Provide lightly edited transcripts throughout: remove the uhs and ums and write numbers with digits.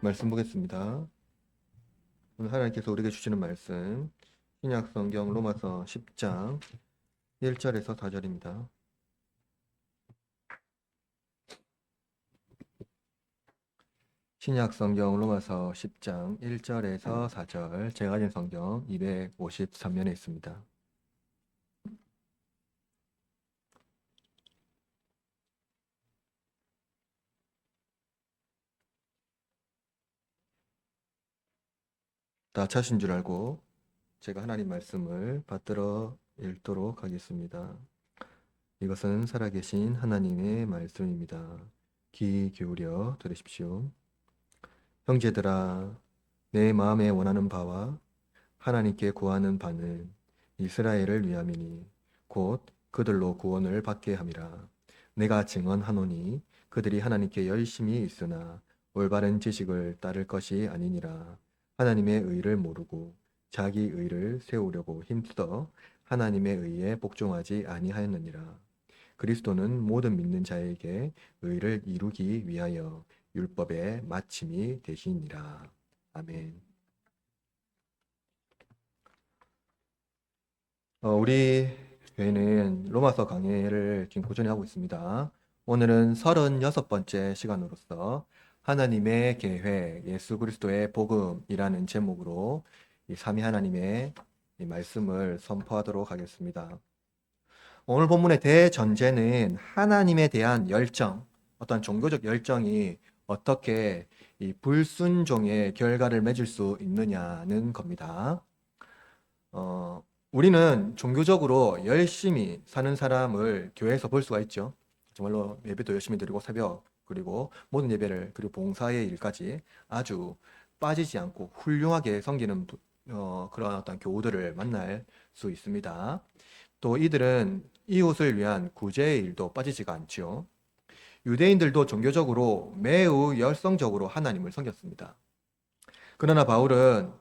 말씀 보겠습니다. 오늘 하나님께서 우리에게 주시는 말씀 신약 성경 로마서 10장 1절에서 4절입니다. 신약 성경 로마서 10장 1절에서 4절, 제가 가진 성경 253면에 있습니다. 다 찾으신 줄 알고 제가 하나님 말씀을 받들어 읽도록 하겠습니다. 이것은 살아계신 하나님의 말씀입니다. 귀 기울여 들으십시오. 형제들아, 내 마음에 원하는 바와 하나님께 구하는 바는 이스라엘을 위함이니 곧 그들로 구원을 받게 함이라. 내가 증언하노니 그들이 하나님께 열심히 있으나 올바른 지식을 따를 것이 아니니라. 하나님의 의를 모르고 자기 의를 세우려고 힘써 하나님의 의에 복종하지 아니하였느니라. 그리스도는 모든 믿는 자에게 의를 이루기 위하여 율법의 마침이 되시니라. 아멘. 우리 교회는 로마서 강해를 지금 꾸준히 하고 있습니다. 오늘은 36번째 시간으로서 하나님의 계획, 예수 그리스도의 복음이라는 제목으로 이 삼위 하나님의 이 말씀을 선포하도록 하겠습니다. 오늘 본문의 대전제는 하나님에 대한 열정, 어떤 종교적 열정이 어떻게 이 불순종의 결과를 맺을 수 있느냐는 겁니다. 우리는 종교적으로 열심히 사는 사람을 교회에서 볼 수가 있죠. 정말로 예배도 열심히 드리고 새벽 그리고 모든 예배를 그리고 봉사의 일까지 아주 빠지지 않고 훌륭하게 섬기는 그런 어떤 교우들을 만날 수 있습니다. 또 이들은 이웃을 위한 구제의 일도 빠지지가 않지요. 유대인들도 종교적으로 매우 열성적으로 하나님을 섬겼습니다. 그러나 바울은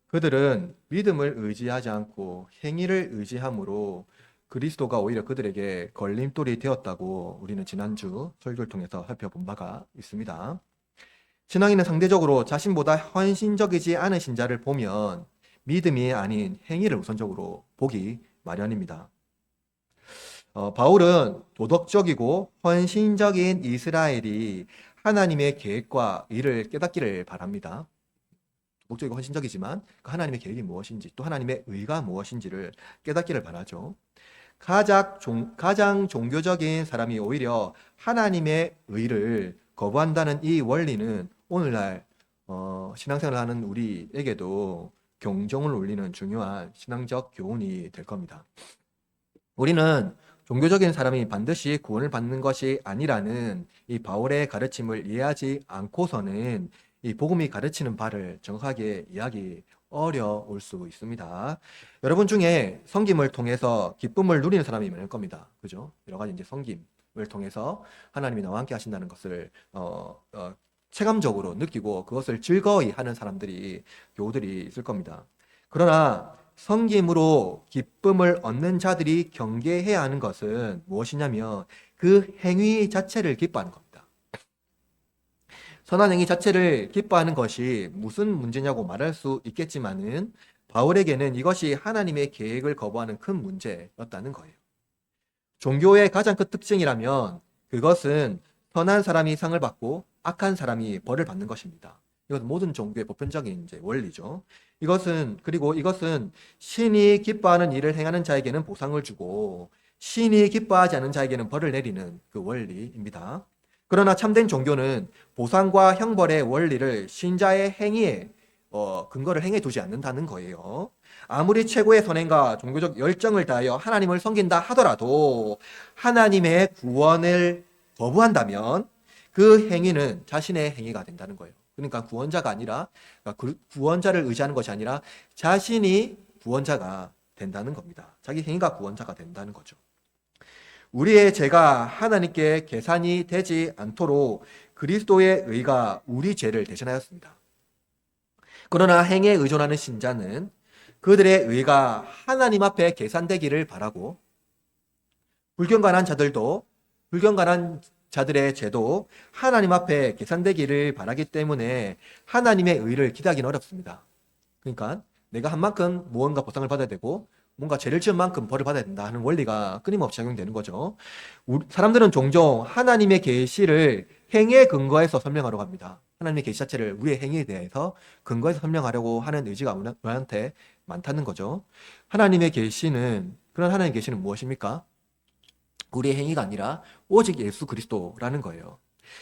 그들은 믿음을 의지하지 않고 행위를 의지함으로 그리스도가 오히려 그들에게 걸림돌이 되었다고 우리는 지난주 설교를 통해서 살펴본 바가 있습니다. 신앙인은 상대적으로 자신보다 헌신적이지 않은 신자를 보면 믿음이 아닌 행위를 우선적으로 보기 마련입니다. 바울은 도덕적이고 헌신적인 이스라엘이 하나님의 계획과 일을 깨닫기를 바랍니다. 도덕적이고 헌신적이지만 그 하나님의 계획이 무엇인지 또 하나님의 의가 무엇인지를 깨닫기를 바라죠. 가장 종교적인 사람이 오히려 하나님의 의를 거부한다는 이 원리는 오늘날 신앙생활을 하는 우리에게도 경종을 울리는 중요한 신앙적 교훈이 될 겁니다. 우리는 종교적인 사람이 반드시 구원을 받는 것이 아니라는 이 바울의 가르침을 이해하지 않고서는 이 복음이 가르치는 바를 정확하게 이해하기 어려울 수 있습니다. 여러분 중에 섬김을 통해서 기쁨을 누리는 사람이 많을 겁니다. 그죠? 여러 가지 이제 섬김을 통해서 하나님이 나와 함께 하신다는 것을 체감적으로 느끼고 그것을 즐거이 하는 사람들이 교우들이 있을 겁니다. 그러나 섬김으로 기쁨을 얻는 자들이 경계해야 하는 것은 무엇이냐면 그 행위 자체를 기뻐하는 겁니다. 선한 행위 자체를 기뻐하는 것이 무슨 문제냐고 말할 수 있겠지만은 바울에게는 이것이 하나님의 계획을 거부하는 큰 문제였다는 거예요. 종교의 가장 큰 특징이라면 그것은 선한 사람이 상을 받고 악한 사람이 벌을 받는 것입니다. 이것은 모든 종교의 보편적인 이제 원리죠. 그리고 이것은 신이 기뻐하는 일을 행하는 자에게는 보상을 주고 신이 기뻐하지 않는 자에게는 벌을 내리는 그 원리입니다. 그러나 참된 종교는 보상과 형벌의 원리를 신자의 행위에 근거를 행해 두지 않는다는 거예요. 아무리 최고의 선행과 종교적 열정을 다하여 하나님을 섬긴다 하더라도 하나님의 구원을 거부한다면 그 행위는 자신의 행위가 된다는 거예요. 그러니까 구원자가 아니라 구원자를 의지하는 것이 아니라 자신이 구원자가 된다는 겁니다. 자기 행위가 구원자가 된다는 거죠. 우리의 죄가 하나님께 계산이 되지 않도록 그리스도의 의가 우리 죄를 대신하였습니다. 그러나 행위에 의존하는 신자는 그들의 의가 하나님 앞에 계산되기를 바라고 불경건한 자들도 불경건한 자들의 죄도 하나님 앞에 계산되기를 바라기 때문에 하나님의 의를 기대하기는 어렵습니다. 그러니까 내가 한 만큼 무언가 보상을 받아야 되고 뭔가 죄를 지은 만큼 벌을 받아야 된다 하는 원리가 끊임없이 작용되는 거죠. 사람들은 종종 하나님의 계시를 행위에 근거해서 설명하려고 합니다. 하나님의 계시 자체를 우리의 행위에 대해서 근거해서 설명하려고 하는 의지가 우리한테 많다는 거죠. 그런 하나님의 계시는 무엇입니까? 우리의 행위가 아니라 오직 예수 그리스도라는 거예요.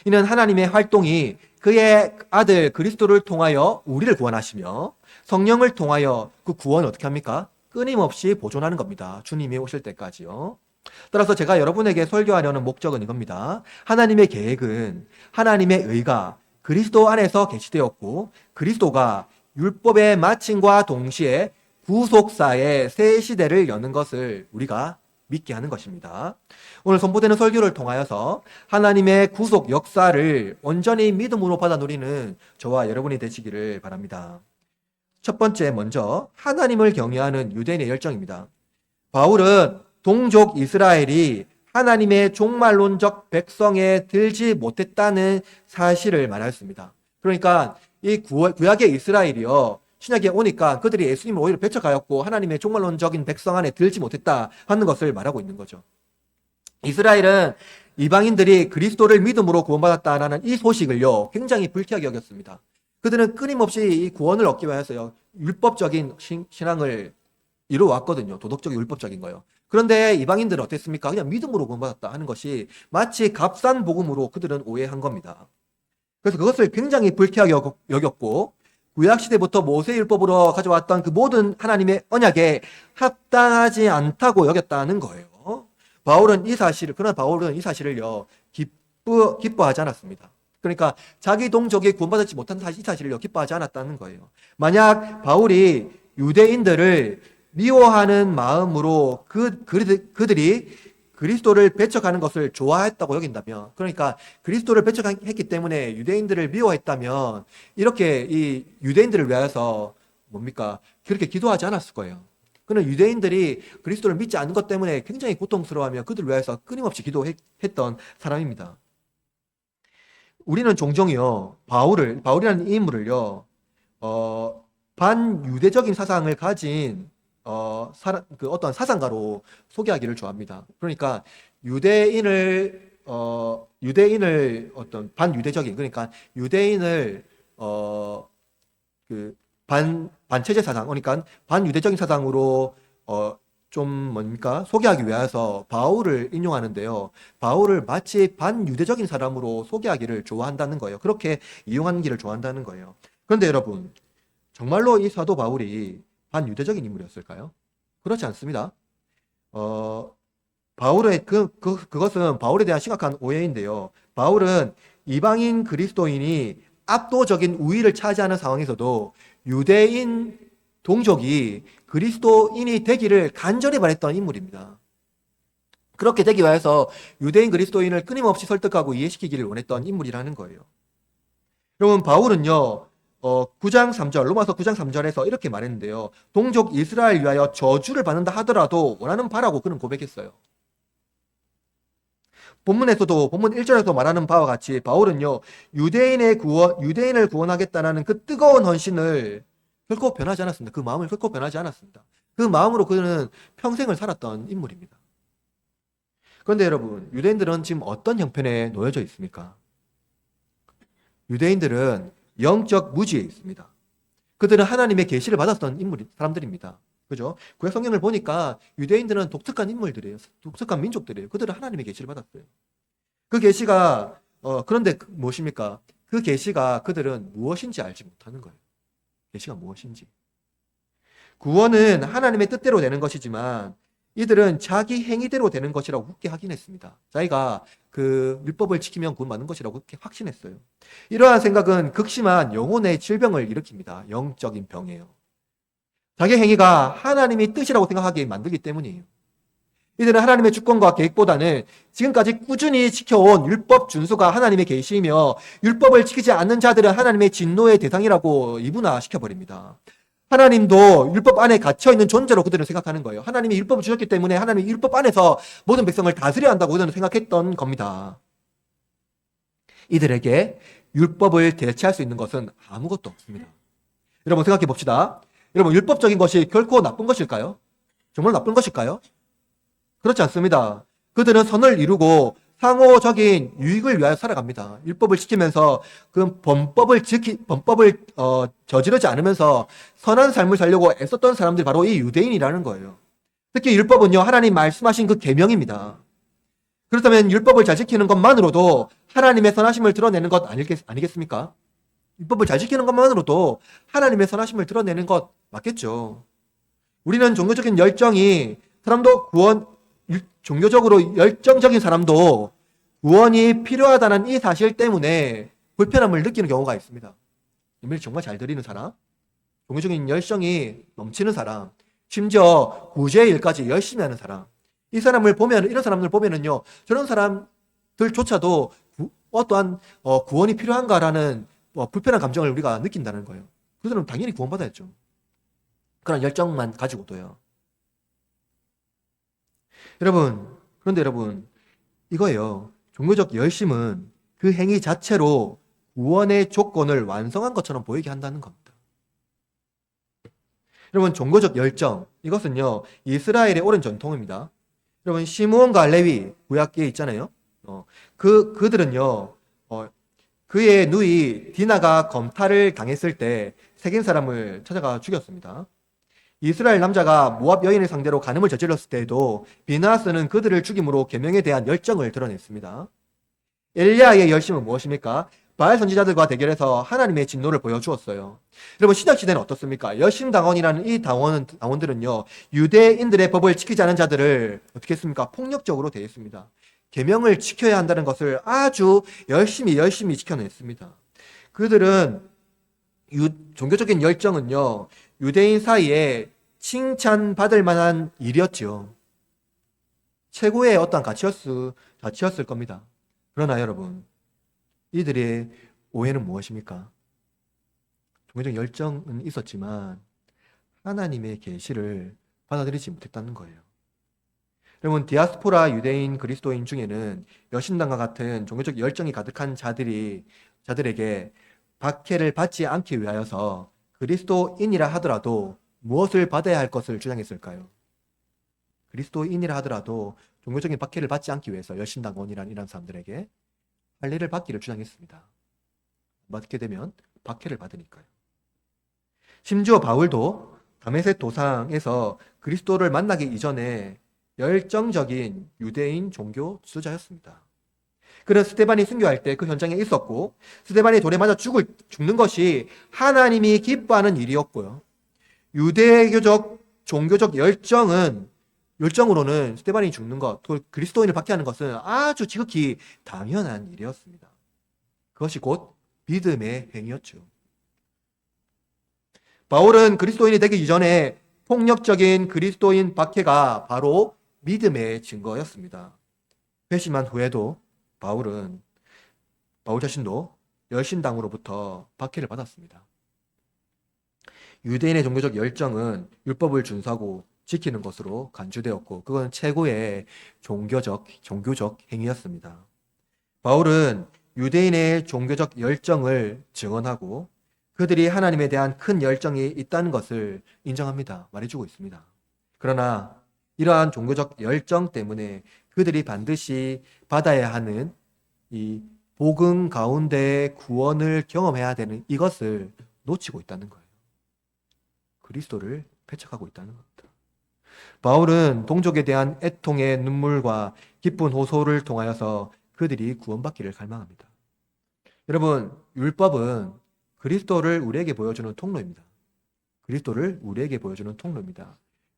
이는 하나님의 활동이 그의 아들 그리스도를 통하여 우리를 구원하시며 성령을 통하여 그 구원을 어떻게 합니까? 끊임없이 보존하는 겁니다. 주님이 오실 때까지요. 따라서 제가 여러분에게 설교하려는 목적은 이겁니다. 하나님의 계획은 하나님의 의가 그리스도 안에서 계시되었고 그리스도가 율법의 마침과 동시에 구속사의 새 시대를 여는 것을 우리가 믿게 하는 것입니다. 오늘 선포되는 설교를 통하여서 하나님의 구속 역사를 온전히 믿음으로 받아 누리는 저와 여러분이 되시기를 바랍니다. 첫 번째, 먼저 하나님을 경외하는 유대인의 열정입니다. 바울은 동족 이스라엘이 하나님의 종말론적 백성에 들지 못했다는 사실을 말하였습니다. 그러니까 이 구약의 이스라엘이요, 신약에 오니까 그들이 예수님을 오히려 배척하였고 하나님의 종말론적인 백성 안에 들지 못했다 하는 것을 말하고 있는 거죠. 이스라엘은 이방인들이 그리스도를 믿음으로 구원받았다라는 이 소식을요 굉장히 불쾌하게 여겼습니다. 그들은 끊임없이 이 구원을 얻기 위해서요 율법적인 신앙을 이루어왔거든요. 도덕적인 율법적인 거요. 그런데 이방인들은 어땠습니까? 그냥 믿음으로 구원받았다 하는 것이 마치 값싼 복음으로 그들은 오해한 겁니다. 그래서 그것을 굉장히 불쾌하게 여겼고 구약시대부터 모세율법으로 가져왔던 그 모든 하나님의 언약에 합당하지 않다고 여겼다는 거예요. 그러나 바울은 이 사실을요, 기뻐하지 않았습니다. 그러니까 자기 동족이 구원받지 못한 이 사실을요, 기뻐하지 않았다는 거예요. 만약 바울이 유대인들을 미워하는 마음으로 그들이 그리스도를 배척하는 것을 좋아했다고 여긴다면, 그러니까 그리스도를 배척했기 때문에 유대인들을 미워했다면 이렇게 이 유대인들을 위하여서 그렇게 기도하지 않았을 거예요. 그는 유대인들이 그리스도를 믿지 않는 것 때문에 굉장히 고통스러워하며 그들을 위하여서 끊임없이 기도했던 사람입니다. 우리는 종종요 바울이라는 이 인물을요 반유대적인 사상을 가진 어떤 사상가로 소개하기를 좋아합니다. 그러니까 유대인을 어떤 반유대적인, 그러니까 유대인을 반체제 사상, 그러니까 반유대적인 사상으로 소개하기 위해서 바울을 인용하는데요. 바울을 마치 반유대적인 사람으로 소개하기를 좋아한다는 거예요. 그렇게 이용하기를 좋아한다는 거예요. 그런데 여러분, 정말로 이 사도 바울이 반유대적인 인물이었을까요? 그렇지 않습니다. 그것은 바울에 대한 심각한 오해인데요. 바울은 이방인 그리스도인이 압도적인 우위를 차지하는 상황에서도 유대인 동족이 그리스도인이 되기를 간절히 바랬던 인물입니다. 그렇게 되기 위해서 유대인 그리스도인을 끊임없이 설득하고 이해시키기를 원했던 인물이라는 거예요. 여러분, 바울은요 9장 3절, 로마서 9장 3절에서 이렇게 말했는데요. 동족 이스라엘 위하여 저주를 받는다 하더라도 원하는 바라고 그는 고백했어요. 본문 1절에서 말하는 바와 같이 바울은요, 유대인을 구원하겠다는 그 뜨거운 헌신을 결코 변하지 않았습니다. 그 마음을 결코 변하지 않았습니다. 그 마음으로 그는 평생을 살았던 인물입니다. 그런데 여러분, 유대인들은 지금 어떤 형편에 놓여져 있습니까? 유대인들은 영적 무지에 있습니다. 그들은 하나님의 계시를 받았던 사람들입니다. 그죠? 구약 성경을 보니까 유대인들은 독특한 인물들이에요. 독특한 민족들이에요. 그들은 하나님의 계시를 받았어요. 그 계시가 그런데 무엇입니까? 그 계시가 그들은 무엇인지 알지 못하는 거예요. 계시가 무엇인지. 구원은 하나님의 뜻대로 되는 것이지만 이들은 자기 행위대로 되는 것이라고 굳게 확인했습니다. 자기가 그 율법을 지키면 구원받는 것이라고 그렇게 확신했어요. 이러한 생각은 극심한 영혼의 질병을 일으킵니다. 영적인 병이에요. 자기 행위가 하나님의 뜻이라고 생각하게 만들기 때문이에요. 이들은 하나님의 주권과 계획보다는 지금까지 꾸준히 지켜온 율법 준수가 하나님의 계시이며 율법을 지키지 않는 자들은 하나님의 진노의 대상이라고 이분화시켜버립니다. 하나님도 율법 안에 갇혀있는 존재로 그들은 생각하는 거예요. 하나님이 율법을 주셨기 때문에 하나님이 율법 안에서 모든 백성을 다스려야 한다고 그들은 생각했던 겁니다. 이들에게 율법을 대체할 수 있는 것은 아무것도 없습니다. 여러분 생각해 봅시다. 여러분 율법적인 것이 결코 나쁜 것일까요? 정말 나쁜 것일까요? 그렇지 않습니다. 그들은 선을 이루고 상호적인 유익을 위하여 살아갑니다. 율법을 지키면서 그 범법을 저지르지 않으면서 선한 삶을 살려고 애썼던 사람들이 바로 이 유대인이라는 거예요. 특히 율법은요, 하나님 말씀하신 그 계명입니다. 그렇다면 율법을 잘 지키는 것만으로도 하나님의 선하심을 드러내는 것 아니겠습니까? 율법을 잘 지키는 것만으로도 하나님의 선하심을 드러내는 것 맞겠죠. 우리는 종교적인 열정이 사람도 종교적으로 열정적인 사람도 구원이 필요하다는 이 사실 때문에 불편함을 느끼는 경우가 있습니다. 예배를 정말 잘 드리는 사람, 종교적인 열정이 넘치는 사람, 심지어 구제의 일까지 열심히 하는 사람, 이런 사람들 보면은요, 저런 사람들조차도 어떠한 구원이 필요한가라는 불편한 감정을 우리가 느낀다는 거예요. 그들은 당연히 구원받아야죠. 그런 열정만 가지고도요. 그런데 여러분, 이거예요. 종교적 열심은 그 행위 자체로 구원의 조건을 완성한 것처럼 보이게 한다는 겁니다. 여러분, 종교적 열정, 이것은요, 이스라엘의 오랜 전통입니다. 여러분, 시므온과 레위, 구약기에 있잖아요. 그들은요, 그의 누이 디나가 검탈을 당했을 때 색인 사람을 찾아가 죽였습니다. 이스라엘 남자가 모압 여인을 상대로 간음을 저질렀을 때에도 비나하스는 그들을 죽임으로 계명에 대한 열정을 드러냈습니다. 엘리야의 열심은 무엇입니까? 바알 선지자들과 대결해서 하나님의 진노를 보여주었어요. 여러분, 신약시대는 어떻습니까? 열심당원이라는 이 당원들은요, 유대인들의 법을 지키지 않은 자들을 어떻게 했습니까? 폭력적으로 대했습니다. 계명을 지켜야 한다는 것을 아주 열심히 지켜냈습니다. 그들은 종교적인 열정은요, 유대인 사이에 칭찬받을 만한 일이었죠. 최고의 어떤 가치였을 겁니다. 그러나 여러분, 이들의 오해는 무엇입니까? 종교적 열정은 있었지만 하나님의 계시를 받아들이지 못했다는 거예요. 여러분, 디아스포라 유대인 그리스도인 중에는 여신당과 같은 종교적 열정이 가득한 자들에게 박해를 받지 않기 위하여서 그리스도인이라 하더라도 무엇을 받아야 할 것을 주장했을까요? 그리스도인이라 하더라도 종교적인 박해를 받지 않기 위해서 열신당원이란 이런 사람들에게 할례를 받기를 주장했습니다. 받게 되면 박해를 받으니까요. 심지어 바울도 다메섹 도상에서 그리스도를 만나기 이전에 열정적인 유대인 종교 지도자였습니다. 그는 스데반이 순교할 때 그 현장에 있었고, 스데반이 돌에 맞아 죽는 것이 하나님이 기뻐하는 일이었고요. 유대교적 종교적 열정으로는 스데반이 죽는 것, 그리스도인을 박해하는 것은 아주 지극히 당연한 일이었습니다. 그것이 곧 믿음의 행위였죠. 바울은 그리스도인이 되기 이전에 폭력적인 그리스도인 박해가 바로 믿음의 증거였습니다. 회심한 후에도 바울 자신도 열신당으로부터 박해를 받았습니다. 유대인의 종교적 열정은 율법을 준수하고 지키는 것으로 간주되었고, 그건 최고의 종교적 행위였습니다. 바울은 유대인의 종교적 열정을 증언하고 그들이 하나님에 대한 큰 열정이 있다는 것을 인정합니다. 말해주고 있습니다. 그러나 이러한 종교적 열정 때문에 그들이 반드시 받아야 하는 이 복음 가운데 구원을 경험해야 되는 이것을 놓치고 있다는 거예요. 그리스도를 배척하고 있다는 겁니다. 바울은 동족에 대한 애통의 눈물과 기쁜 호소를 통하여서 그들이 구원받기를 갈망합니다. 여러분, 율법은 그리스도를 우리에게 보여주는 통로입니다.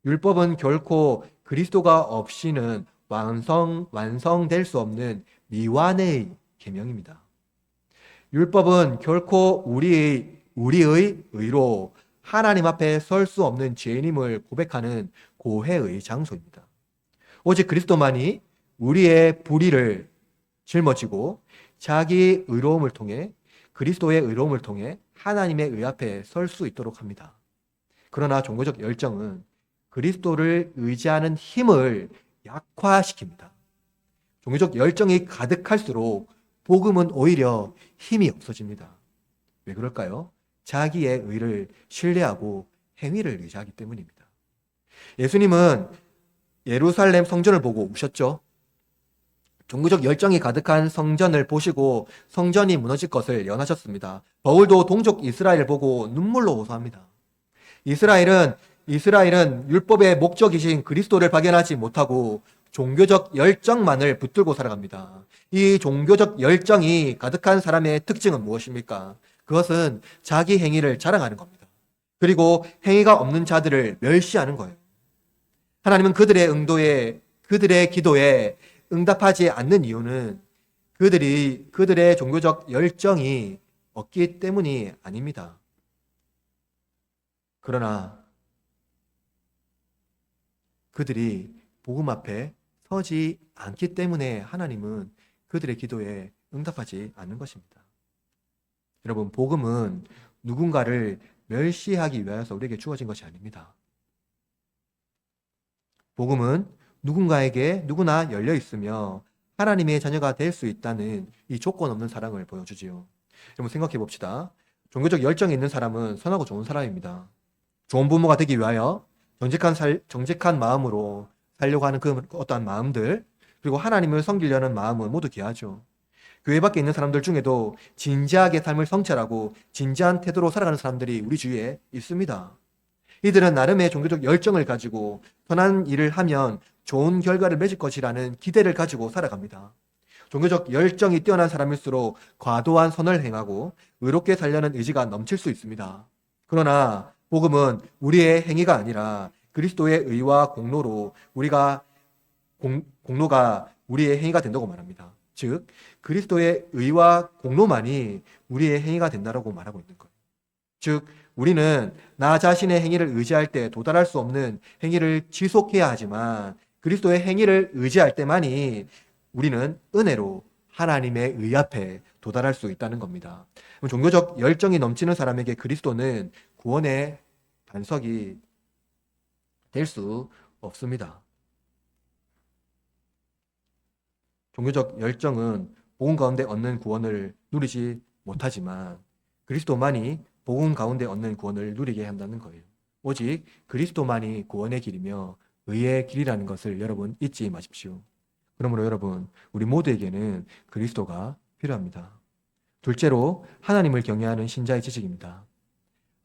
율법은 결코 그리스도가 없이는 완성될 수 없는 미완의 계명입니다. 율법은 결코 우리의 의로 하나님 앞에 설 수 없는 죄인임을 고백하는 고해의 장소입니다. 오직 그리스도만이 우리의 불의를 짊어지고 자기 의로움을 통해, 그리스도의 의로움을 통해 하나님의 의 앞에 설 수 있도록 합니다. 그러나 종교적 열정은 그리스도를 의지하는 힘을 약화시킵니다. 종교적 열정이 가득할수록 복음은 오히려 힘이 없어집니다. 왜 그럴까요? 자기의 의를 신뢰하고 행위를 의지하기 때문입니다. 예수님은 예루살렘 성전을 보고 우셨죠. 종교적 열정이 가득한 성전을 보시고 성전이 무너질 것을 예언하셨습니다. 바울도 동족 이스라엘을 보고 눈물로 호소합니다. 이스라엘은 율법의 목적이신 그리스도를 발견하지 못하고 종교적 열정만을 붙들고 살아갑니다. 이 종교적 열정이 가득한 사람의 특징은 무엇입니까? 그것은 자기 행위를 자랑하는 겁니다. 그리고 행위가 없는 자들을 멸시하는 거예요. 하나님은 그들의 기도에 응답하지 않는 이유는 그들의 종교적 열정이 없기 때문이 아닙니다. 그러나 그들이 복음 앞에 서지 않기 때문에 하나님은 그들의 기도에 응답하지 않는 것입니다. 여러분, 복음은 누군가를 멸시하기 위해서 우리에게 주어진 것이 아닙니다. 복음은 누군가에게 누구나 열려 있으며 하나님의 자녀가 될 수 있다는 이 조건 없는 사랑을 보여주지요. 여러분, 생각해 봅시다. 종교적 열정이 있는 사람은 선하고 좋은 사람입니다. 좋은 부모가 되기 위하여 정직한 마음으로 살려고 하는 그 어떠한 마음들, 그리고 하나님을 섬기려는 마음은 모두 귀하죠. 교회 밖에 있는 사람들 중에도 진지하게 삶을 성찰하고 진지한 태도로 살아가는 사람들이 우리 주위에 있습니다. 이들은 나름의 종교적 열정을 가지고 선한 일을 하면 좋은 결과를 맺을 것이라는 기대를 가지고 살아갑니다. 종교적 열정이 뛰어난 사람일수록 과도한 선을 행하고 의롭게 살려는 의지가 넘칠 수 있습니다. 그러나 복음은 우리의 행위가 아니라 그리스도의 의와 공로로 공로가 우리의 행위가 된다고 말합니다. 즉, 그리스도의 의와 공로만이 우리의 행위가 된다고 말하고 있는 거예요. 즉, 우리는 나 자신의 행위를 의지할 때 도달할 수 없는 행위를 지속해야 하지만 그리스도의 행위를 의지할 때만이 우리는 은혜로 하나님의 의 앞에 도달할 수 있다는 겁니다. 종교적 열정이 넘치는 사람에게 그리스도는 구원의 반석이 될 수 없습니다. 종교적 열정은 복음 가운데 얻는 구원을 누리지 못하지만 그리스도만이 복음 가운데 얻는 구원을 누리게 한다는 거예요. 오직 그리스도만이 구원의 길이며 의의 길이라는 것을 여러분 잊지 마십시오. 그러므로 여러분, 우리 모두에게는 그리스도가 필요합니다. 둘째로, 하나님을 경외하는 신자의 지식입니다.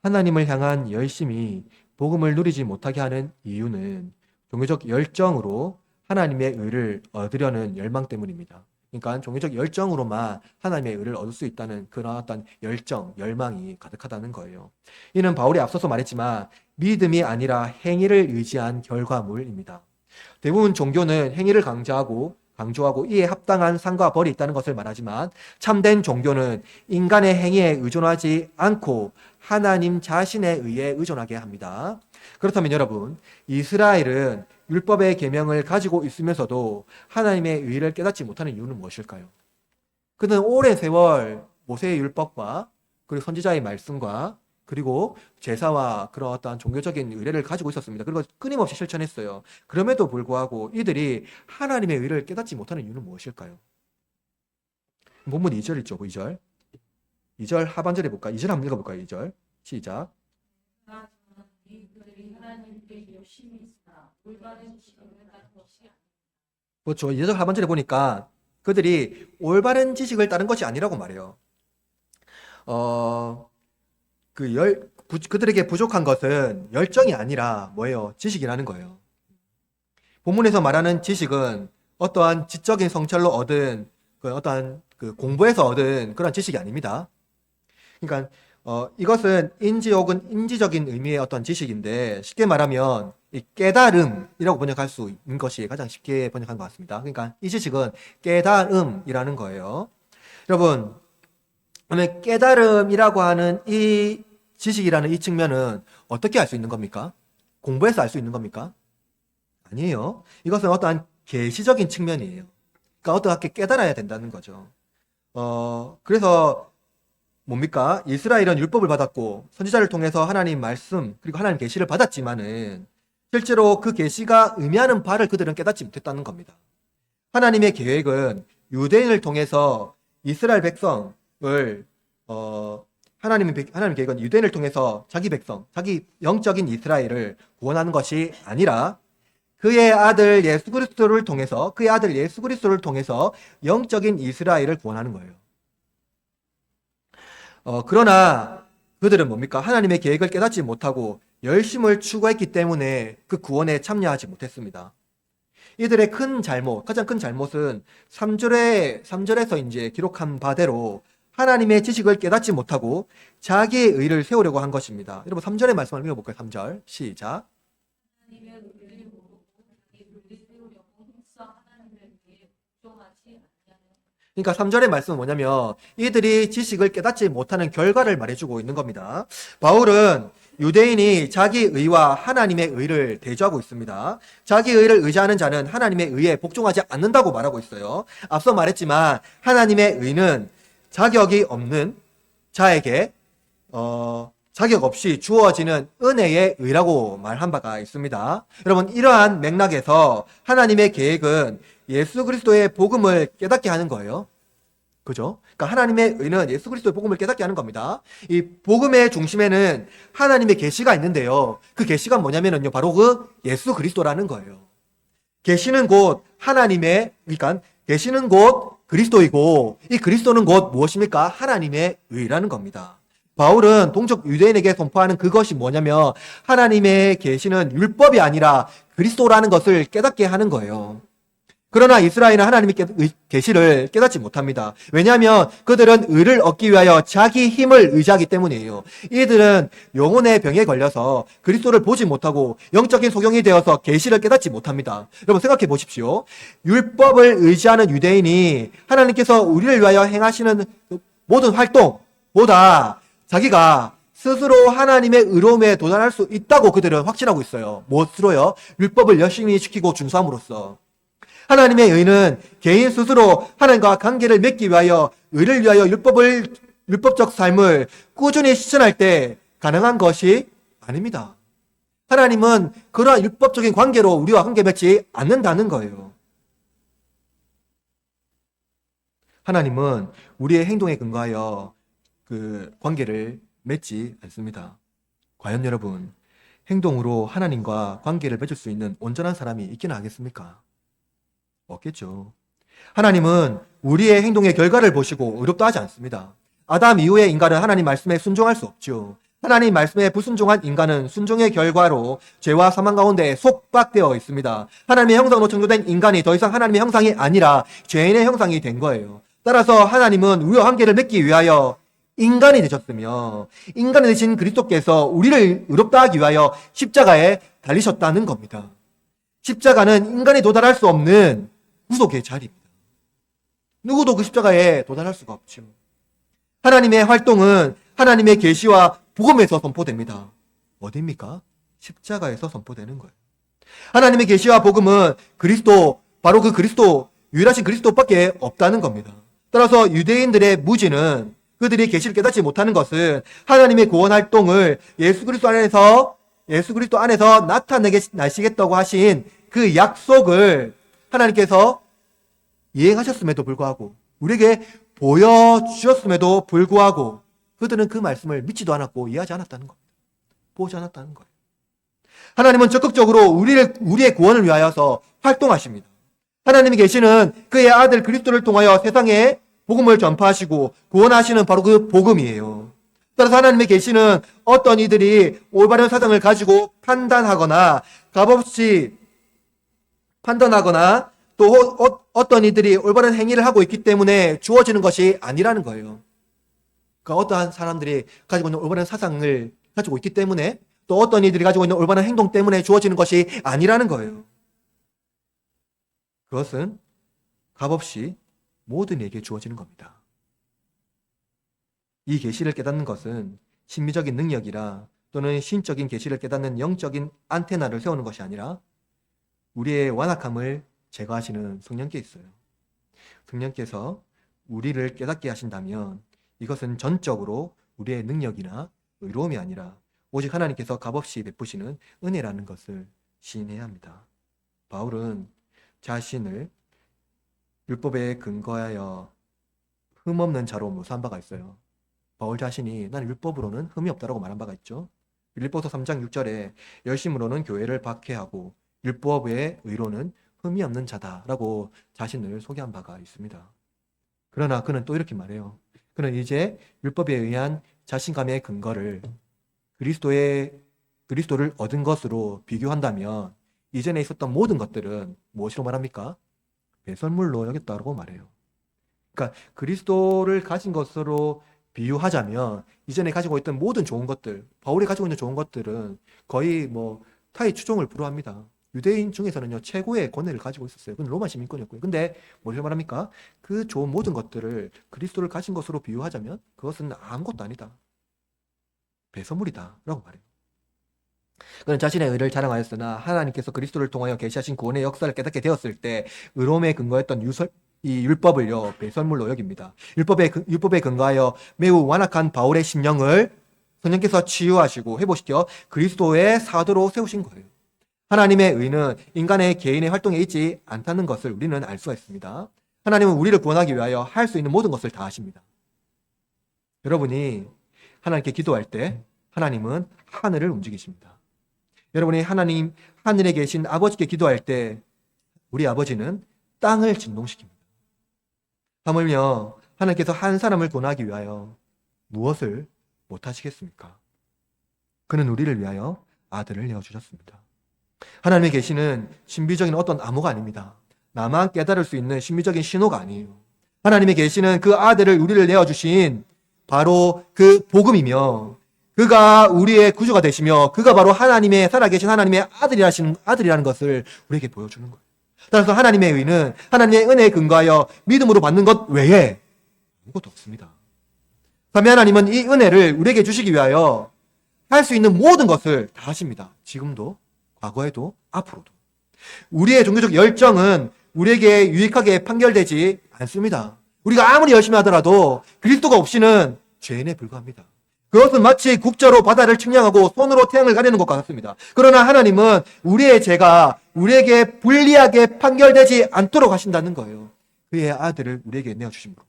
하나님을 향한 열심이 복음을 누리지 못하게 하는 이유는 종교적 열정으로 하나님의 의를 얻으려는 열망 때문입니다. 그러니까 종교적 열정으로만 하나님의 의를 얻을 수 있다는 그런 어떤 열망이 가득하다는 거예요. 이는 바울이 앞서서 말했지만 믿음이 아니라 행위를 의지한 결과물입니다. 대부분 종교는 행위를 강조하고 이에 합당한 상과 벌이 있다는 것을 말하지만 참된 종교는 인간의 행위에 의존하지 않고 하나님 자신의 의에 의존하게 합니다. 그렇다면 여러분, 이스라엘은 율법의 계명을 가지고 있으면서도 하나님의 의를 깨닫지 못하는 이유는 무엇일까요? 그는 오랜 세월 모세의 율법과 그리고 선지자의 말씀과 그리고 제사와 그런 어떤 종교적인 의례를 가지고 있었습니다. 그리고 끊임없이 실천했어요. 그럼에도 불구하고 이들이 하나님의 의를 깨닫지 못하는 이유는 무엇일까요? 본문 2절 있죠, 2절. 2절 하반절에 볼까요? 2절 한번 읽어볼까요? 2절. 시작. 그렇죠. 2절 하반절에 보니까 그들이 올바른 지식을 따른 것이 아니라고 말해요. 그들에게 부족한 것은 열정이 아니라 뭐예요? 지식이라는 거예요. 본문에서 말하는 지식은 어떠한 지적인 성찰로 얻은 어떠한 공부에서 얻은 그런 지식이 아닙니다. 그러니까 이것은 인지 혹은 인지적인 의미의 어떤 지식인데 쉽게 말하면 이 깨달음이라고 번역할 수 있는 것이 가장 쉽게 번역한 것 같습니다. 그러니까 이 지식은 깨달음이라는 거예요. 여러분, 그러면 깨달음이라고 하는 이 지식이라는 이 측면은 어떻게 알 수 있는 겁니까? 공부해서 알 수 있는 겁니까? 아니에요. 이것은 어떠한 계시적인 측면이에요. 그러니까 어떻게 깨달아야 된다는 거죠. 그래서 뭡니까? 이스라엘은 율법을 받았고 선지자를 통해서 하나님 말씀 그리고 하나님 계시를 받았지만은 실제로 그 계시가 의미하는 바를 그들은 깨닫지 못했다는 겁니다. 하나님의 계획은 유대인을 통해서 이스라엘 백성을 하나님 계획은 유대인을 통해서 자기 백성, 자기 영적인 이스라엘을 구원하는 것이 아니라 그의 아들 예수 그리스도를 통해서 영적인 이스라엘을 구원하는 거예요. 그러나 그들은 뭡니까? 하나님의 계획을 깨닫지 못하고 열심을 추구했기 때문에 그 구원에 참여하지 못했습니다. 이들의 가장 큰 잘못은 3절에서 이제 기록한 바대로 하나님의 지식을 깨닫지 못하고 자기의 의를 세우려고 한 것입니다. 여러분 3절의 말씀을 읽어볼까요? 3절 시작. 그러니까 3절의 말씀은 뭐냐면 이들이 지식을 깨닫지 못하는 결과를 말해주고 있는 겁니다. 바울은 유대인이 자기 의와 하나님의 의를 대조하고 있습니다. 자기 의를 의지하는 자는 하나님의 의에 복종하지 않는다고 말하고 있어요. 앞서 말했지만 하나님의 의는 자격이 없는 자에게 자격 없이 주어지는 은혜의 의라고 말한 바가 있습니다. 여러분, 이러한 맥락에서 하나님의 계획은 예수 그리스도의 복음을 깨닫게 하는 거예요. 그죠? 그러니까 하나님의 의는 예수 그리스도의 복음을 깨닫게 하는 겁니다. 이 복음의 중심에는 하나님의 계시가 있는데요. 그 계시가 뭐냐면요, 바로 그 예수 그리스도라는 거예요. 계시는 곧 그러니까 계시는 곧 그리스도이고, 이 그리스도는 곧 무엇입니까? 하나님의 의라는 겁니다. 바울은 동족 유대인에게 선포하는 그것이 뭐냐면 하나님의 계시는 율법이 아니라 그리스도라는 것을 깨닫게 하는 거예요. 그러나 이스라엘은 하나님의 계시를 깨닫지 못합니다. 왜냐하면 그들은 의를 얻기 위하여 자기 힘을 의지하기 때문이에요. 이들은 영혼의 병에 걸려서 그리스도를 보지 못하고 영적인 소경이 되어서 계시를 깨닫지 못합니다. 여러분 생각해 보십시오. 율법을 의지하는 유대인이 하나님께서 우리를 위하여 행하시는 모든 활동보다 자기가 스스로 하나님의 의로움에 도달할 수 있다고 그들은 확신하고 있어요. 무엇으로요? 율법을 열심히 지키고 준수함으로써. 하나님의 의는 개인 스스로 하나님과 관계를 맺기 위하여 의를 위하여 율법적 삶을 꾸준히 실천할 때 가능한 것이 아닙니다. 하나님은 그러한 율법적인 관계로 우리와 관계 맺지 않는다는 거예요. 하나님은 우리의 행동에 근거하여 그 관계를 맺지 않습니다. 과연 여러분, 행동으로 하나님과 관계를 맺을 수 있는 온전한 사람이 있기는 하겠습니까? 없겠죠. 하나님은 우리의 행동의 결과를 보시고 의롭다 하지 않습니다. 아담 이후의 인간은 하나님 말씀에 순종할 수 없죠. 하나님 말씀에 불순종한 인간은 순종의 결과로 죄와 사망 가운데 속박되어 있습니다. 하나님의 형상으로 창조된 인간이 더 이상 하나님의 형상이 아니라 죄인의 형상이 된 거예요. 따라서 하나님은 우리와 관계를 맺기 위하여 인간이 되셨으며 인간이 되신 그리스도께서 우리를 의롭다 하기 위하여 십자가에 달리셨다는 겁니다. 십자가는 인간이 도달할 수 없는 구속의 자리입니다. 누구도 그 십자가에 도달할 수가 없죠. 하나님의 활동은 하나님의 계시와 복음에서 선포됩니다. 어디입니까? 십자가에서 선포되는 거예요. 하나님의 계시와 복음은 바로 그 그리스도, 유일하신 그리스도밖에 없다는 겁니다. 따라서 유대인들의 무지는 그들이 계시를 깨닫지 못하는 것은 하나님의 구원 활동을 예수 그리스도 안에서 나타내시겠다고 하신 그 약속을 하나님께서 이행하셨음에도 불구하고 우리에게 보여주셨음에도 불구하고 그들은 그 말씀을 믿지도 않았고 이해하지 않았다는 겁니다. 보지 않았다는 거예요. 하나님은 적극적으로 우리의 구원을 위하여서 활동하십니다. 하나님의 계시는 그의 아들 그리스도를 통하여 세상에 복음을 전파하시고 구원하시는 바로 그 복음이에요. 따라서 하나님의 계시는 어떤 이들이 올바른 사상을 가지고 판단하거나 값없이 판단하거나 또 어떤 이들이 올바른 행위를 하고 있기 때문에 주어지는 것이 아니라는 거예요. 그러니까 어떠한 사람들이 가지고 있는 올바른 사상을 가지고 있기 때문에 또 어떤 이들이 가지고 있는 올바른 행동 때문에 주어지는 것이 아니라는 거예요. 그것은 값없이 모든 이에게 주어지는 겁니다. 이 계시를 깨닫는 것은 심미적인 능력이라 또는 신적인 계시를 깨닫는 영적인 안테나를 세우는 것이 아니라 우리의 완악함을 제거하시는 성령께 있어요. 성령께서 우리를 깨닫게 하신다면 이것은 전적으로 우리의 능력이나 의로움이 아니라 오직 하나님께서 값없이 베푸시는 은혜라는 것을 시인해야 합니다. 바울은 자신을 율법에 근거하여 흠없는 자로 묘사한 바가 있어요. 바울 자신이 나는 율법으로는 흠이 없다라고 말한 바가 있죠. 빌립보서 3장 6절에 열심으로는 교회를 박해하고 율법의 의로는 흠이 없는 자다라고 자신을 소개한 바가 있습니다. 그러나 그는 또 이렇게 말해요. 그는 이제 율법에 의한 자신감의 근거를 그리스도를 얻은 것으로 비교한다면 이전에 있었던 모든 것들은 무엇으로 말합니까? 배설물로 여겼다고 말해요. 그러니까 그리스도를 가진 것으로 비유하자면 이전에 가지고 있던 모든 좋은 것들, 바울이 가지고 있는 좋은 것들은 거의 타의 추종을 불허합니다. 유대인 중에서는요, 최고의 권위를 가지고 있었어요. 그건 로마 시민권이었고요. 근데 뭐를 말합니까? 그 좋은 모든 것들을 그리스도를 가진 것으로 비유하자면 그것은 아무것도 아니다. 배설물이다 라고 말해요. 그는 자신의 의를 자랑하였으나 하나님께서 그리스도를 통하여 계시하신 구원의 역사를 깨닫게 되었을 때 의로움에 근거했던 이 율법을요, 배설물로 여깁니다. 율법에 근거하여 매우 완악한 바울의 심령을 성령께서 치유하시고 회복시켜 그리스도의 사도로 세우신 거예요. 하나님의 의는 인간의 개인의 활동에 있지 않다는 것을 우리는 알 수가 있습니다. 하나님은 우리를 구원하기 위하여 할 수 있는 모든 것을 다 하십니다. 여러분이 하나님께 기도할 때 하나님은 하늘을 움직이십니다. 여러분이 하늘에 계신 아버지께 기도할 때 우리 아버지는 땅을 진동시킵니다. 하물며 하나님께서 한 사람을 구원하기 위하여 무엇을 못하시겠습니까? 그는 우리를 위하여 아들을 내어주셨습니다. 하나님의 계시는 신비적인 어떤 암호가 아닙니다. 나만 깨달을 수 있는 신비적인 신호가 아니에요. 하나님의 계시는 그 아들을 우리를 내어주신 바로 그 복음이며 그가 우리의 구주가 되시며 그가 바로 살아계신 하나님의 아들이라는 것을 우리에게 보여주는 거예요. 따라서 하나님의 의는 하나님의 은혜에 근거하여 믿음으로 받는 것 외에 아무것도 없습니다. 그러면 하나님은 이 은혜를 우리에게 주시기 위하여 할 수 있는 모든 것을 다 하십니다. 지금도, 과거에도, 앞으로도. 우리의 종교적 열정은 우리에게 유익하게 판결되지 않습니다. 우리가 아무리 열심히 하더라도 그리스도가 없이는 죄인에 불과합니다. 그것은 마치 국자로 바다를 측량하고 손으로 태양을 가리는 것과 같습니다. 그러나 하나님은 우리의 죄가 우리에게 불리하게 판결되지 않도록 하신다는 거예요. 그의 아들을 우리에게 내어주신 분.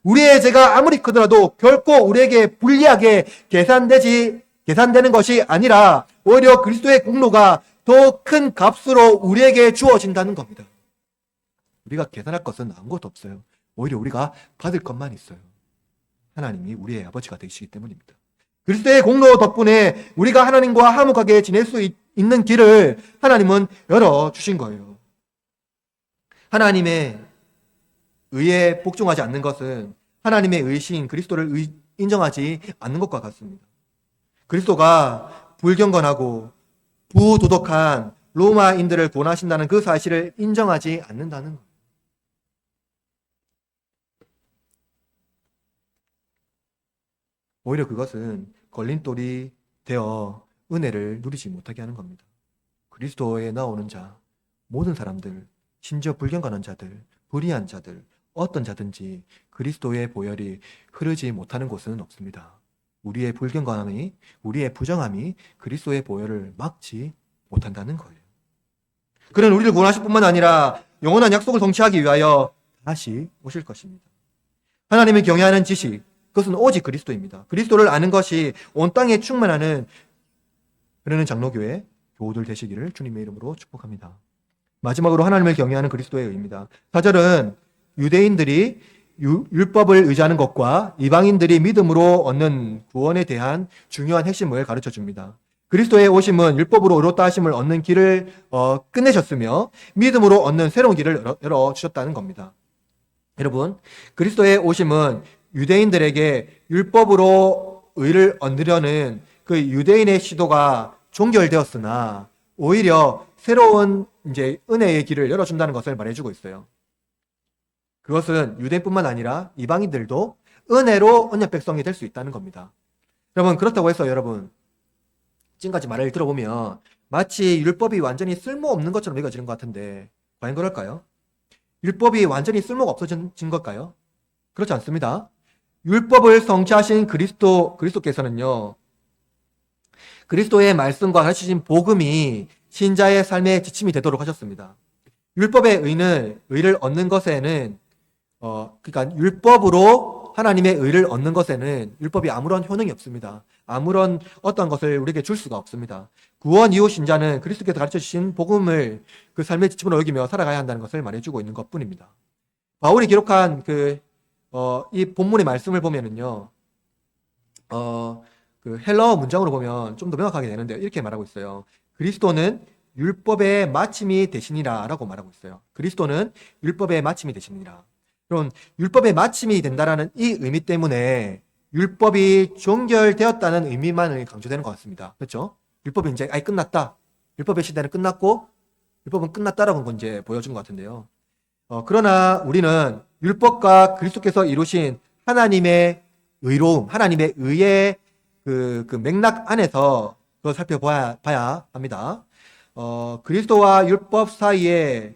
우리의 죄가 아무리 크더라도 결코 우리에게 불리하게 계산되는 것이 아니라 오히려 그리스도의 공로가 더 큰 값으로 우리에게 주어진다는 겁니다. 우리가 계산할 것은 아무것도 없어요. 오히려 우리가 받을 것만 있어요. 하나님이 우리의 아버지가 되시기 때문입니다. 그리스도의 공로 덕분에 우리가 하나님과 화목하게 지낼 수 있는 길을 하나님은 열어주신 거예요. 하나님의 의에 복종하지 않는 것은 하나님의 의신 그리스도를 인정하지 않는 것과 같습니다. 그리스도가 불경건하고 부도덕한 로마인들을 구원하신다는 그 사실을 인정하지 않는다는 것. 오히려 그것은 걸림돌이 되어 은혜를 누리지 못하게 하는 겁니다. 그리스도에 나오는 자, 모든 사람들, 심지어 불경건한 자들, 불의한 자들, 어떤 자든지 그리스도의 보혈이 흐르지 못하는 곳은 없습니다. 우리의 불경건함이, 우리의 부정함이 그리스도의 보혈을 막지 못한다는 거예요. 그는 우리를 구원하실 뿐만 아니라 영원한 약속을 성취하기 위하여 다시 오실 것입니다. 하나님을 경외하는 지식, 그것은 오직 그리스도입니다. 그리스도를 아는 것이 온 땅에 충만하는 그러는 장로교회 교우들 되시기를 주님의 이름으로 축복합니다. 마지막으로 하나님을 경외하는 그리스도의 의입니다. 4절은 유대인들이 율법을 의지하는 것과 이방인들이 믿음으로 얻는 구원에 대한 중요한 핵심을 가르쳐 줍니다. 그리스도의 오심은 율법으로 의롭다 하심을 얻는 길을 끝내셨으며 믿음으로 얻는 새로운 길을 열어주셨다는 겁니다. 여러분, 그리스도의 오심은 유대인들에게 율법으로 의를 얻으려는 그 유대인의 시도가 종결되었으나 오히려 새로운 은혜의 길을 열어준다는 것을 말해주고 있어요. 그것은 유대인뿐만 아니라 이방인들도 은혜로 언약 백성이 될 수 있다는 겁니다. 여러분, 그렇다고 해서 여러분 지금까지 말을 들어보면 마치 율법이 완전히 쓸모없는 것처럼 여겨지는 것 같은데 과연 그럴까요? 율법이 완전히 쓸모가 없어진 걸까요? 그렇지 않습니다. 율법을 성취하신 그리스도께서는요, 그리스도의 말씀과 가르치신 복음이 신자의 삶의 지침이 되도록 하셨습니다. 율법의 의를 얻는 것에는 그러니까 율법으로 하나님의 의를 얻는 것에는 율법이 아무런 효능이 없습니다. 아무런 어떤 것을 우리에게 줄 수가 없습니다. 구원 이후 신자는 그리스도께서 가르쳐 주신 복음을 그 삶의 지침으로 여기며 살아가야 한다는 것을 말해주고 있는 것뿐입니다. 바울이 기록한 이 본문의 말씀을 보면은요, 그 헬라어 문장으로 보면 좀 더 명확하게 되는데요. 이렇게 말하고 있어요. 그리스도는 율법의 마침이 되시니라 라고 말하고 있어요. 그리스도는 율법의 마침이 되시니라. 그럼 율법의 마침이 된다라는 이 의미 때문에 율법이 종결되었다는 의미만을 강조되는 것 같습니다. 그렇죠? 율법이 이제 아예 끝났다. 율법의 시대는 끝났고 율법은 끝났다라고 건 이제 보여준 것 같은데요. 그러나 우리는 율법과 그리스도께서 이루신 하나님의 의로움, 하나님의 의의 그 맥락 안에서 그걸 살펴봐야 합니다. 그리스도와 율법 사이에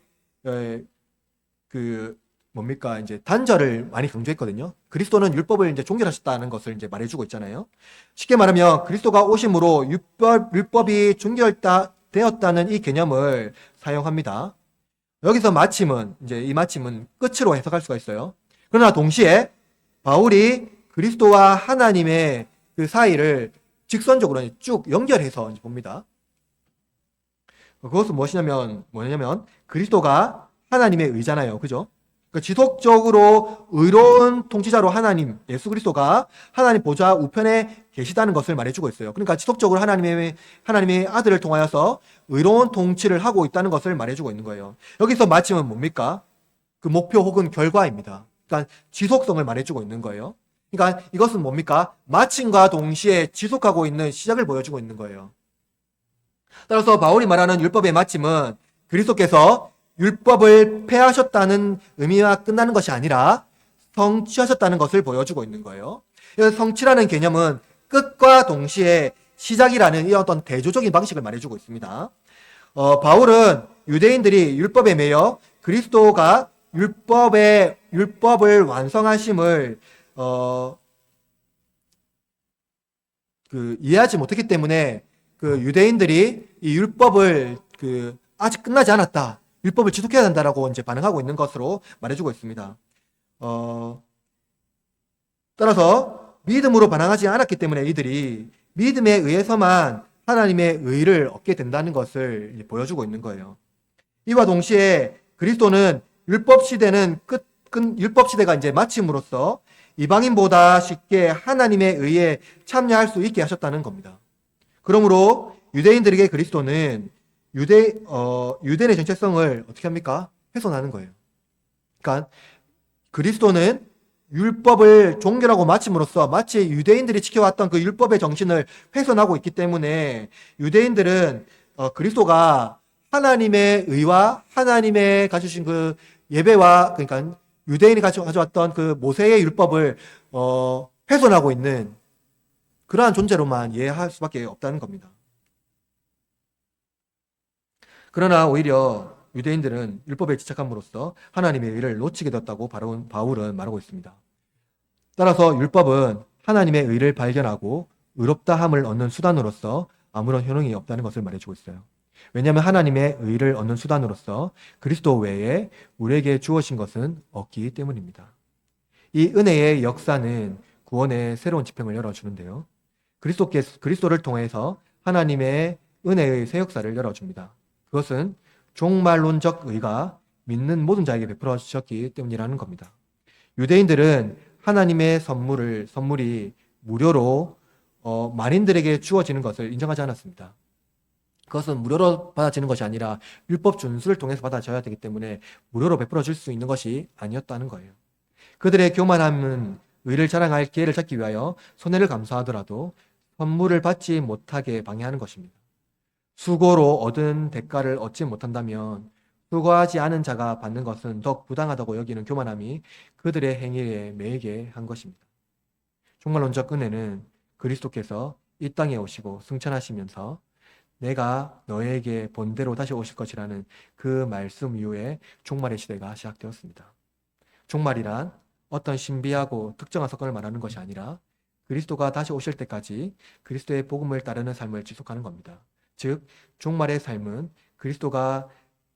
뭡니까 이제 단절을 많이 강조했거든요. 그리스도는 율법을 이제 종결하셨다는 것을 이제 말해주고 있잖아요. 쉽게 말하면 그리스도가 오심으로 율법이 종결되었다는 이 개념을 사용합니다. 여기서 마침은 이제 이 마침은 끝으로 해석할 수가 있어요. 그러나 동시에 바울이 그리스도와 하나님의 그 사이를 직선적으로 쭉 연결해서 봅니다. 그것은 뭐냐면 그리스도가 하나님의 의잖아요. 그죠? 그러니까 지속적으로 의로운 통치자로 하나님, 예수 그리스도가 하나님 보좌 우편에 계시다는 것을 말해주고 있어요. 그러니까 지속적으로 하나님의 아들을 통하여서 의로운 통치를 하고 있다는 것을 말해주고 있는 거예요. 여기서 마침은 뭡니까? 그 목표 혹은 결과입니다. 그러니까 지속성을 말해주고 있는 거예요. 그러니까 이것은 뭡니까? 마침과 동시에 지속하고 있는 시작을 보여주고 있는 거예요. 따라서 바울이 말하는 율법의 마침은 그리스도께서 율법을 폐하셨다는 의미와 끝나는 것이 아니라 성취하셨다는 것을 보여주고 있는 거예요. 성취라는 개념은 끝과 동시에 시작이라는 이 어떤 대조적인 방식을 말해주고 있습니다. 바울은 유대인들이 율법에 매여 그리스도가 율법을 완성하심을 이해하지 못했기 때문에 그 유대인들이 이 율법을 아직 끝나지 않았다. 율법을 지속해야 한다라고 이제 반응하고 있는 것으로 말해주고 있습니다. 따라서 믿음으로 반응하지 않았기 때문에 이들이 믿음에 의해서만 하나님의 의를 얻게 된다는 것을 보여주고 있는 거예요. 이와 동시에 그리스도는 율법 시대가 이제 마침으로써 이방인보다 쉽게 하나님의 의에 참여할 수 있게 하셨다는 겁니다. 그러므로 유대인들에게 그리스도는 유대인의 정체성을 어떻게 합니까? 훼손하는 거예요. 그러니까 그리스도는 율법을 종결하고 마침으로써 마치 유대인들이 지켜왔던 그 율법의 정신을 훼손하고 있기 때문에 유대인들은 그리스도가 하나님의 의와 하나님의 가주신 그 예배와 그러니까 유대인이 가져왔던 그 모세의 율법을 훼손하고 있는 그러한 존재로만 이해할 수밖에 없다는 겁니다. 그러나 오히려 유대인들은 율법에 집착함으로써 하나님의 의를 놓치게 되었다고 바울은 말하고 있습니다. 따라서 율법은 하나님의 의를 발견하고 의롭다함을 얻는 수단으로서 아무런 효능이 없다는 것을 말해주고 있어요. 왜냐하면 하나님의 의를 얻는 수단으로서 그리스도 외에 우리에게 주어진 것은 없기 때문입니다. 이 은혜의 역사는 구원의 새로운 지평을 열어주는데요. 그리스도를 통해서 하나님의 은혜의 새 역사를 열어줍니다. 그것은 종말론적 의가 믿는 모든 자에게 베풀어주셨기 때문이라는 겁니다. 유대인들은 하나님의 선물이 무료로 만인들에게 주어지는 것을 인정하지 않았습니다. 그것은 무료로 받아지는 것이 아니라 율법 준수를 통해서 받아져야 되기 때문에 무료로 베풀어 줄 수 있는 것이 아니었다는 거예요. 그들의 교만함은 의를 자랑할 기회를 찾기 위하여 손해를 감수하더라도 선물을 받지 못하게 방해하는 것입니다. 수고로 얻은 대가를 얻지 못한다면 수고하지 않은 자가 받는 것은 더욱 부당하다고 여기는 교만함이 그들의 행위에 매이게 한 것입니다. 종말론적 은혜는 그리스도께서 이 땅에 오시고 승천하시면서 내가 너에게 본대로 다시 오실 것이라는 그 말씀 이후에 종말의 시대가 시작되었습니다. 종말이란 어떤 신비하고 특정한 사건을 말하는 것이 아니라 그리스도가 다시 오실 때까지 그리스도의 복음을 따르는 삶을 지속하는 겁니다. 즉 종말의 삶은 그리스도가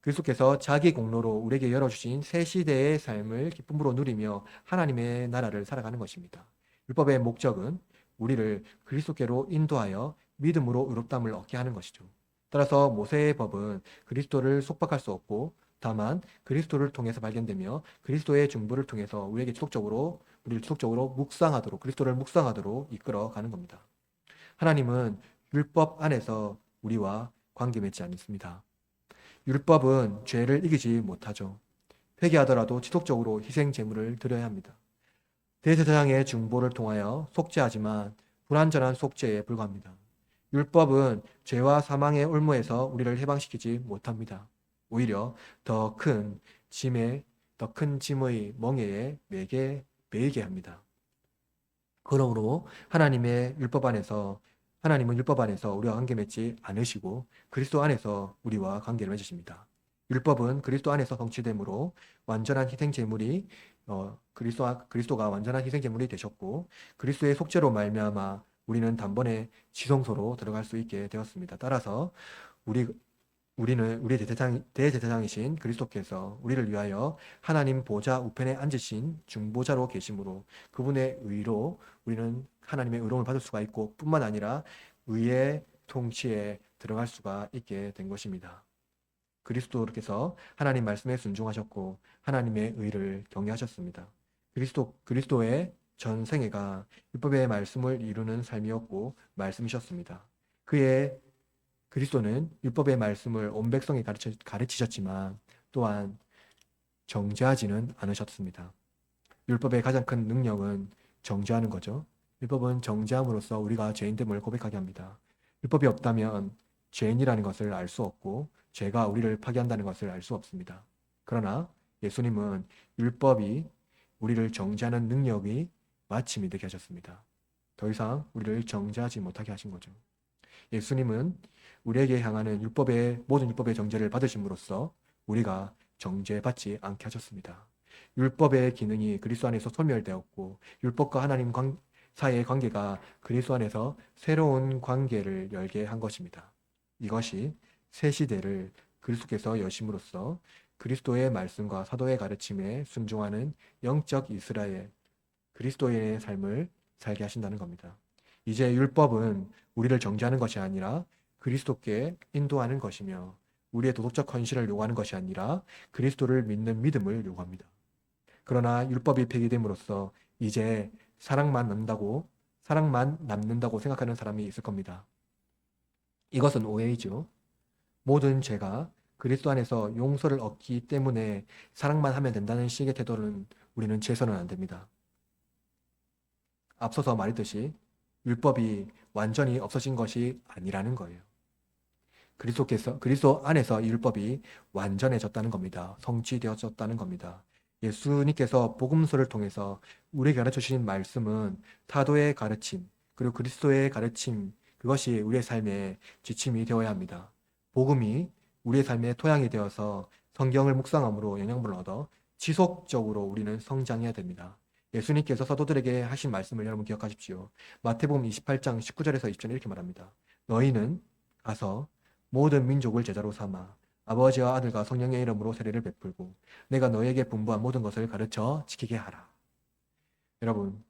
그리스도께서 자기 공로로 우리에게 열어주신 새 시대의 삶을 기쁨으로 누리며 하나님의 나라를 살아가는 것입니다. 율법의 목적은 우리를 그리스도께로 인도하여 믿음으로 의롭다함을 얻게 하는 것이죠. 따라서 모세의 법은 그리스도를 속박할 수 없고 다만 그리스도를 통해서 발견되며 그리스도의 중보를 통해서 우리를 지속적으로 묵상하도록 그리스도를 묵상하도록 이끌어가는 겁니다. 하나님은 율법 안에서 우리와 관계 맺지 않습니다. 율법은 죄를 이기지 못하죠. 회개하더라도 지속적으로 희생 제물을 드려야 합니다. 대제사장의 중보를 통하여 속죄하지만 불완전한 속죄에 불과합니다. 율법은 죄와 사망의 올무에서 우리를 해방시키지 못합니다. 오히려 더 큰 짐의 멍에에 매이게 합니다. 그러므로 하나님은 율법 안에서 우리와 관계 맺지 않으시고 그리스도 안에서 우리와 관계를 맺으십니다. 율법은 그리스도 안에서 성취되므로 완전한 희생 제물이 그리스도가 완전한 희생 제물이 되셨고 그리스도의 속죄로 말미암아 우리는 단번에 지성소로 들어갈 수 있게 되었습니다. 따라서 우리의 대제사장이신 그리스도께서 우리를 위하여 하나님 보좌 우편에 앉으신 중보자로 계심으로 그분의 의로 우리는 하나님의 의로움을 받을 수가 있고 뿐만 아니라 의의 통치에 들어갈 수가 있게 된 것입니다. 그리스도께서 하나님 말씀에 순종하셨고 하나님의 의를 경외하셨습니다. 그리스도의 전생애가 율법의 말씀을 이루는 삶이었고 말씀이셨습니다. 그리스도는 율법의 말씀을 온 백성에 가르치셨지만 또한 정죄하지는 않으셨습니다. 율법의 가장 큰 능력은 정죄하는 거죠. 율법은 정죄함으로써 우리가 죄인됨을 고백하게 합니다. 율법이 없다면 죄인이라는 것을 알 수 없고 죄가 우리를 파괴한다는 것을 알 수 없습니다. 그러나 예수님은 율법이 우리를 정죄하는 능력이 마침이 되게 하셨습니다. 더 이상 우리를 정죄하지 못하게 하신 거죠. 예수님은 우리에게 향하는 모든 율법의 정죄를 받으심으로써 우리가 정죄받지 않게 하셨습니다. 율법의 기능이 그리스도 안에서 소멸되었고 율법과 하나님 사이의 관계가 그리스도 안에서 새로운 관계를 열게 한 것입니다. 이것이 새 시대를 그리스도께서 여심으로써 그리스도의 말씀과 사도의 가르침에 순종하는 영적 이스라엘, 그리스도인의 삶을 살게 하신다는 겁니다. 이제 율법은 우리를 정죄하는 것이 아니라 그리스도께 인도하는 것이며 우리의 도덕적 헌신을 요구하는 것이 아니라 그리스도를 믿는 믿음을 요구합니다. 그러나 율법이 폐기됨으로써 이제 사랑만 남는다고 생각하는 사람이 있을 겁니다. 이것은 오해이죠. 모든 죄가 그리스도 안에서 용서를 얻기 때문에 사랑만 하면 된다는 식의 태도는 우리는 취해서는 안 됩니다. 앞서서 말했듯이 율법이 완전히 없어진 것이 아니라는 거예요. 그리스도 안에서 이 율법이 완전해졌다는 겁니다. 성취되어졌다는 겁니다. 예수님께서 복음서를 통해서 우리에게 가르쳐 주신 말씀은 타도의 가르침, 그리고 그리스도의 가르침, 그것이 우리의 삶의 지침이 되어야 합니다. 복음이 우리의 삶의 토양이 되어서 성경을 묵상함으로 영양분을 얻어 지속적으로 우리는 성장해야 됩니다. 예수님께서 사도들에게 하신 말씀을 여러분 기억하십시오. 마태복음 28장 19절에서 20절에 이렇게 말합니다. 너희는 가서 모든 민족을 제자로 삼아 아버지와 아들과 성령의 이름으로 세례를 베풀고 내가 너희에게 분부한 모든 것을 가르쳐 지키게 하라. 여러분,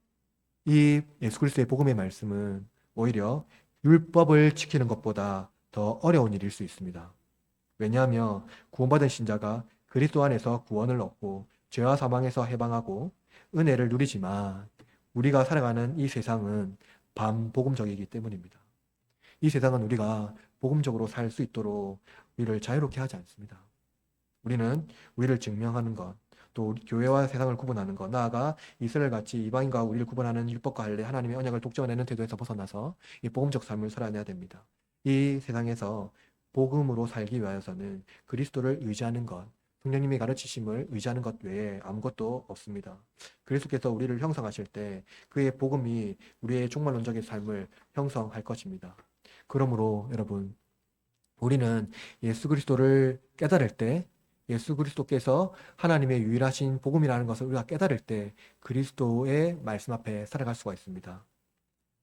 이 예수 그리스도의 복음의 말씀은 오히려 율법을 지키는 것보다 더 어려운 일일 수 있습니다. 왜냐하면 구원받은 신자가 그리스도 안에서 구원을 얻고 죄와 사망에서 해방하고 은혜를 누리지만 우리가 살아가는 이 세상은 반복음적이기 때문입니다. 이 세상은 우리가 복음적으로 살 수 있도록 우리를 자유롭게 하지 않습니다. 우리는 우리를 증명하는 것, 또 교회와 세상을 구분하는 것, 나아가 이스라엘같이 이방인과 우리를 구분하는 율법과 할례, 하나님의 언약을 독점해내는 태도에서 벗어나서 이 복음적 삶을 살아내야 됩니다. 이 세상에서 복음으로 살기 위하여서는 그리스도를 의지하는 것, 성령님이 가르치심을 의지하는 것 외에 아무것도 없습니다. 그리스도께서 우리를 형성하실 때 그의 복음이 우리의 종말론적인 삶을 형성할 것입니다. 그러므로 여러분, 우리는 예수 그리스도를 깨달을 때 예수 그리스도께서 하나님의 유일하신 복음이라는 것을 우리가 깨달을 때 그리스도의 말씀 앞에 살아갈 수가 있습니다.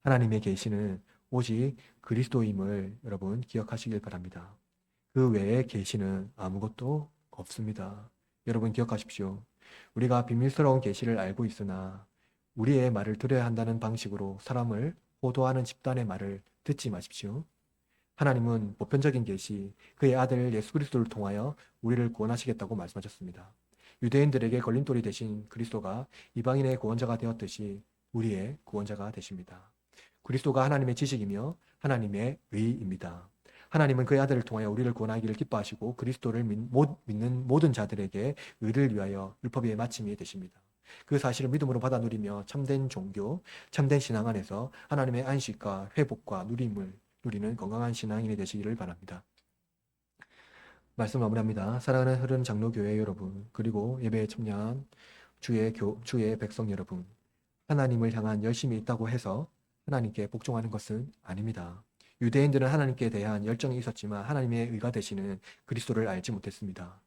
하나님의 계시는 오직 그리스도임을 여러분 기억하시길 바랍니다. 그 외에 계시는 아무것도 없습니다. 여러분 기억하십시오. 우리가 비밀스러운 계시를 알고 있으나 우리의 말을 들어야 한다는 방식으로 사람을 호도하는 집단의 말을 듣지 마십시오. 하나님은 보편적인 계시, 그의 아들 예수 그리스도를 통하여 우리를 구원하시겠다고 말씀하셨습니다. 유대인들에게 걸림돌이 되신 그리스도가 이방인의 구원자가 되었듯이 우리의 구원자가 되십니다. 그리스도가 하나님의 지식이며 하나님의 의입니다. 하나님은 그의 아들을 통하여 우리를 구원하기를 기뻐하시고 그리스도를 믿는 모든 자들에게 의를 위하여 율법의 마침이 되십니다. 그 사실을 믿음으로 받아 누리며 참된 종교, 참된 신앙 안에서 하나님의 안식과 회복과 누림을 누리는 건강한 신앙인이 되시기를 바랍니다. 말씀 마무리합니다. 사랑하는 흐르는 장로교회 여러분, 그리고 예배에 참여한 주의 백성 여러분, 하나님을 향한 열심이 있다고 해서 하나님께 복종하는 것은 아닙니다. 유대인들은 하나님께 대한 열정이 있었지만 하나님의 의가 되시는 그리스도를 알지 못했습니다.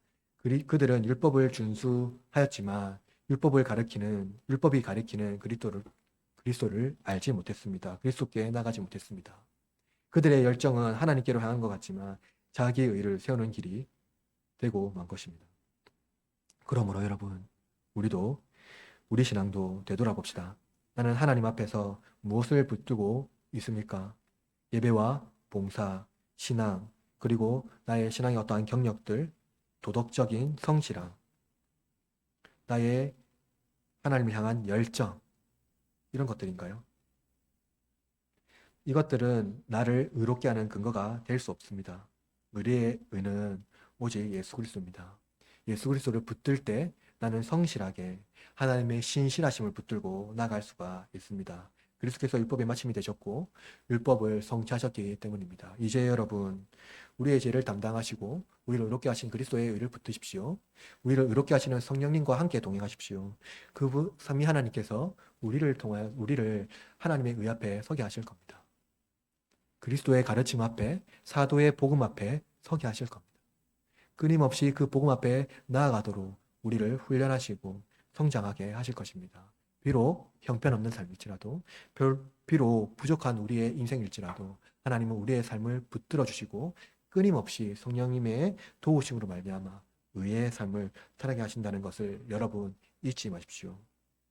그들은 율법을 준수하였지만 율법이 가리키는 그리스도를 알지 못했습니다. 그리스도께 나가지 못했습니다. 그들의 열정은 하나님께로 향한 것 같지만 자기의 의를 세우는 길이 되고 만 것입니다. 그러므로 여러분, 우리 신앙도 되돌아봅시다. 나는 하나님 앞에서 무엇을 붙들고 있습니까? 예배와 봉사, 신앙, 그리고 나의 신앙의 어떠한 경력들, 도덕적인 성실함, 나의 하나님을 향한 열정, 이런 것들인가요? 이것들은 나를 의롭게 하는 근거가 될 수 없습니다. 의의 의는 오직 예수 그리스도입니다. 예수 그리스도를 붙들 때 나는 성실하게 하나님의 신실하심을 붙들고 나갈 수가 있습니다. 그리스도께서 율법의 마침이 되셨고 율법을 성취하셨기 때문입니다. 이제 여러분, 우리의 죄를 담당하시고 우리를 의롭게 하신 그리스도의 의를 붙드십시오. 우리를 의롭게 하시는 성령님과 함께 동행하십시오. 그 삼위 하나님께서 우리를 하나님의 의 앞에 서게 하실 겁니다. 그리스도의 가르침 앞에, 사도의 복음 앞에 서게 하실 겁니다. 끊임없이 그 복음 앞에 나아가도록 우리를 훈련하시고 성장하게 하실 것입니다. 비록 형편없는 삶일지라도, 비록 부족한 우리의 인생일지라도 하나님은 우리의 삶을 붙들어 주시고 끊임없이 성령님의 도우심으로 말미암아 의의 삶을 살아가게 하신다는 것을 여러분 잊지 마십시오.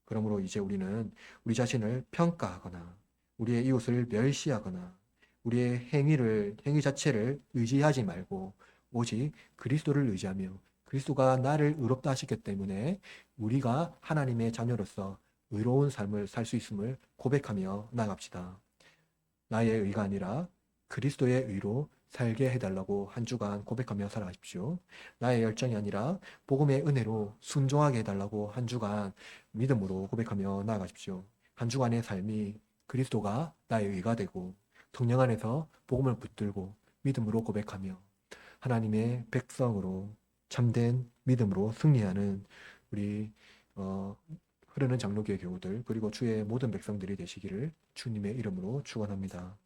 그러므로 이제 우리는 우리 자신을 평가하거나 우리의 이웃을 멸시하거나 우리의 행위 자체를 의지하지 말고 오직 그리스도를 의지하며 그리스도가 나를 의롭다 하셨기 때문에 우리가 하나님의 자녀로서 의로운 삶을 살 수 있음을 고백하며 나갑시다. 나의 의가 아니라 그리스도의 의로 살게 해달라고 한 주간 고백하며 살아가십시오. 나의 열정이 아니라 복음의 은혜로 순종하게 해달라고 한 주간 믿음으로 고백하며 나아가십시오. 한 주간의 삶이 그리스도가 나의 의가 되고 성령 안에서 복음을 붙들고 믿음으로 고백하며 하나님의 백성으로 참된 믿음으로 승리하는 우리 흐르는 장로교회 교우들 그리고 주의 모든 백성들이 되시기를 주님의 이름으로 축원합니다.